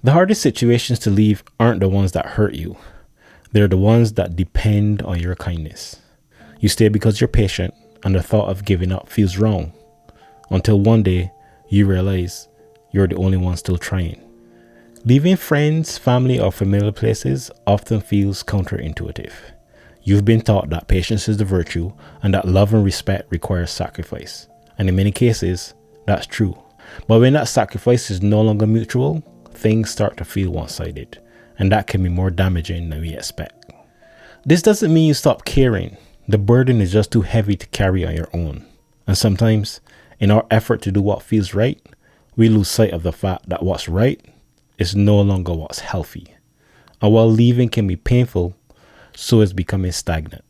The hardest situations to leave aren't the ones that hurt you. They're the ones that depend on your kindness. You stay because you're patient and the thought of giving up feels wrong, until one day you realize you're the only one still trying. Leaving friends, family, or familiar places often feels counterintuitive. You've been taught that patience is the virtue and that love and respect requires sacrifice. And in many cases, that's true. But when that sacrifice is no longer mutual, things start to feel one-sided, and that can be more damaging than we expect. This doesn't mean you stop caring. The burden is just too heavy to carry on your own. And sometimes, in our effort to do what feels right, we lose sight of the fact that what's right is no longer what's healthy. And while leaving can be painful, so is becoming stagnant.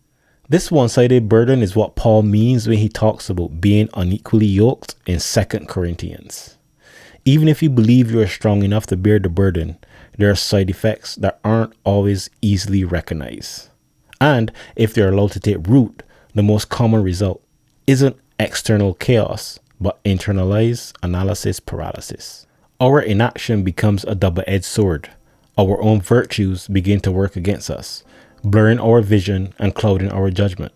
This one-sided burden is what Paul means when he talks about being unequally yoked in 2 Corinthians. Even if you believe you are strong enough to bear the burden, there are side effects that aren't always easily recognized. And if they're allowed to take root, the most common result isn't external chaos, but internalized analysis paralysis. Our inaction becomes a double-edged sword. Our own virtues begin to work against us, blurring our vision and clouding our judgment.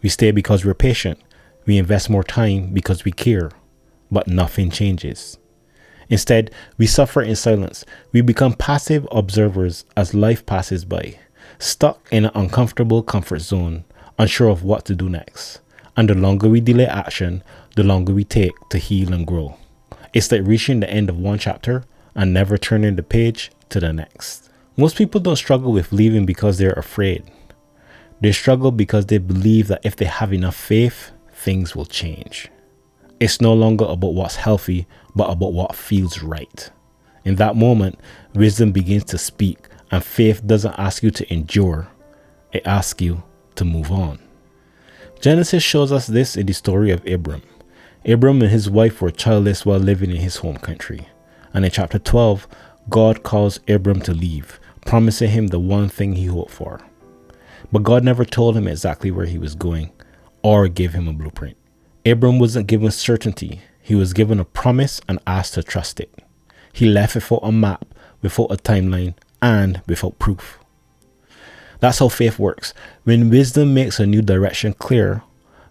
We stay because we're patient. We invest more time because we care, but nothing changes. Instead, we suffer in silence. We become passive observers as life passes by, stuck in an uncomfortable comfort zone, unsure of what to do next. And the longer we delay action, the longer we take to heal and grow. It's like reaching the end of one chapter and never turning the page to the next. Most people don't struggle with leaving because they're afraid. They struggle because they believe that if they have enough faith, things will change. It's no longer about what's healthy, but about what feels right. In that moment, wisdom begins to speak, and faith doesn't ask you to endure. It asks you to move on. Genesis shows us this in the story of Abram. Abram and his wife were childless while living in his home country. And in chapter 12, God calls Abram to leave, promising him the one thing he hoped for. But God never told him exactly where he was going or gave him a blueprint. Abram wasn't given certainty. He was given a promise and asked to trust it. He left without a map, without a timeline, and without proof. That's how faith works. When wisdom makes a new direction clear,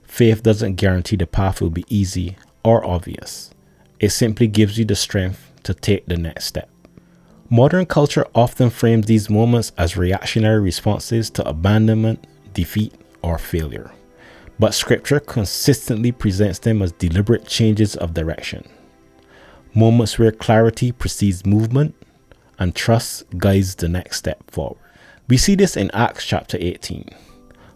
faith doesn't guarantee the path will be easy or obvious. It simply gives you the strength to take the next step. Modern culture often frames these moments as reactionary responses to abandonment, defeat, or failure. But scripture consistently presents them as deliberate changes of direction. Moments where clarity precedes movement and trust guides the next step forward. We see this in Acts chapter 18.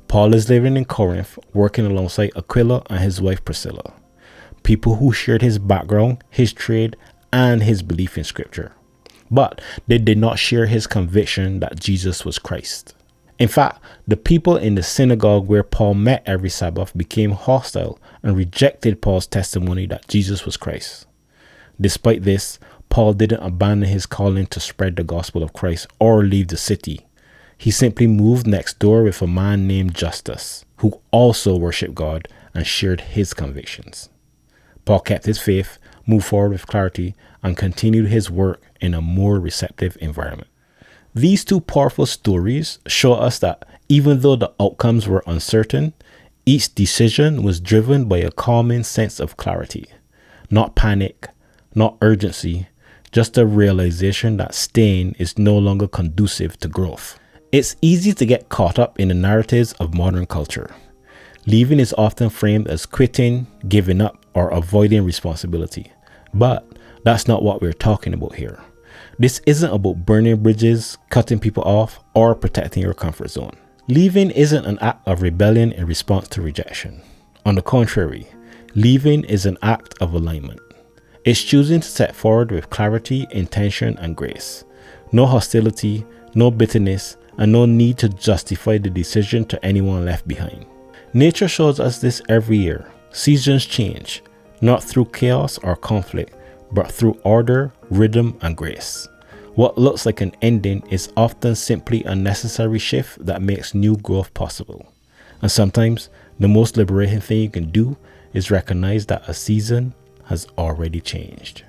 Paul is living in Corinth, working alongside Aquila and his wife Priscilla, people who shared his background, his trade, and his belief in scripture. But they did not share his conviction that Jesus was Christ. In fact, the people in the synagogue where Paul met every Sabbath became hostile and rejected Paul's testimony that Jesus was Christ. Despite this, Paul didn't abandon his calling to spread the gospel of Christ or leave the city. He simply moved next door with a man named Justus, who also worshiped God and shared his convictions. Paul kept his faith, moved forward with clarity, and continued his work in a more receptive environment. These two powerful stories show us that even though the outcomes were uncertain, each decision was driven by a calming sense of clarity. Not panic, not urgency, just a realization that staying is no longer conducive to growth. It's easy to get caught up in the narratives of modern culture. Leaving is often framed as quitting, giving up, or avoiding responsibility. But that's not what we're talking about here. This isn't about burning bridges, cutting people off, or protecting your comfort zone. Leaving isn't an act of rebellion in response to rejection. On the contrary, leaving is an act of alignment. It's choosing to step forward with clarity, intention, and grace. No hostility, no bitterness, and no need to justify the decision to anyone left behind. Nature shows us this every year. Seasons change, not through chaos or conflict, but through order, rhythm, and grace. What looks like an ending is often simply a necessary shift that makes new growth possible. And sometimes, the most liberating thing you can do is recognize that a season has already changed.